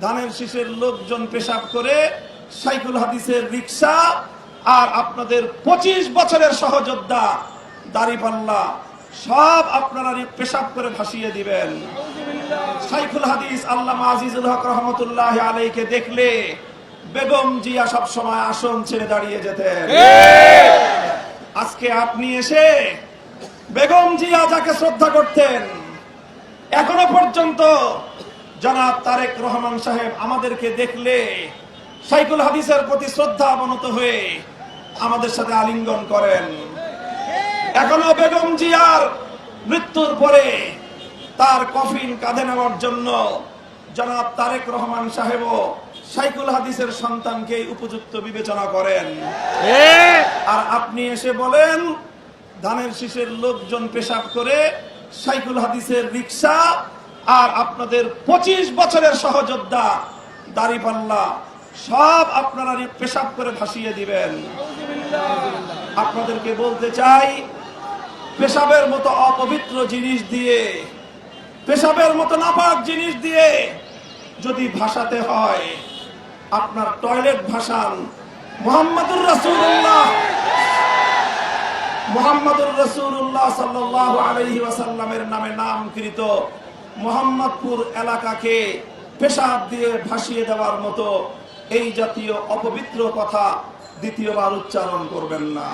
ধানের শীষের লোকজন পেশাব করে, সাইকুল হাদিসের রিক্সা আর আপনাদের 25 বছরের সহযোদ্ধা দাড়িপাল্লা সব আপনারা পেশাব করে ভাসিয়ে দিবেন। সাইকুল হাদিস আল্লামা আজিজুল হক রহমতুল্লাহ আলাইহিকে দেখলে বেগম জিয়া সব সময় আসন ছেড়ে দাঁড়িয়ে যেতেন। আজকে আপনি এসে বেগম জিয়া যাকে শ্রদ্ধা করতেন, এখনো পর্যন্ত জনাব তারেক রহমান সাহেব আমাদেরকে দেখলে সাইকুল হাদিসের প্রতি শ্রদ্ধা অবনত হয়ে আমাদের সাথে আলিঙ্গন করেন। এখনো বেগম জিয়ার মৃত্যুর পরে তার কফিন কাঁধে নেওয়ার জন্য জনাব তারেক রহমান সাহেবও সাইকুল হাদিসের সন্তানকে উপযুক্ত বিবেচনা করেন। আর আপনি এসে বলেন ধানের শীষের লোকজন পেশাব করে, সাইকুল হাদিসের রিক্সা আর আপনাদের 25 বছরের সহযোদ্ধা দাড়িপাল্লা সব আপনারা পেশাব করে ভাসিয়ে দিবেন। আপনাদেরকে বলতে চাই, পেশাবের মতো অপবিত্র জিনিস দিয়ে, পেশাবের মতো নাপাক জিনিস দিয়ে যদি ভাসাতে হয়, আপনার টয়লেট ভাসান। মুহাম্মাদুর রাসূলুল্লাহ সাল্লাল্লাহু আলাইহি ওয়াসাল্লামের নামে নামকৃত মোহাম্মদপুর এলাকাকে পেশাব দিয়ে ভাসিয়ে দেওয়ার মতো এই জাতীয় অপবিত্র কথা দ্বিতীয়বার উচ্চারণ করবেন না।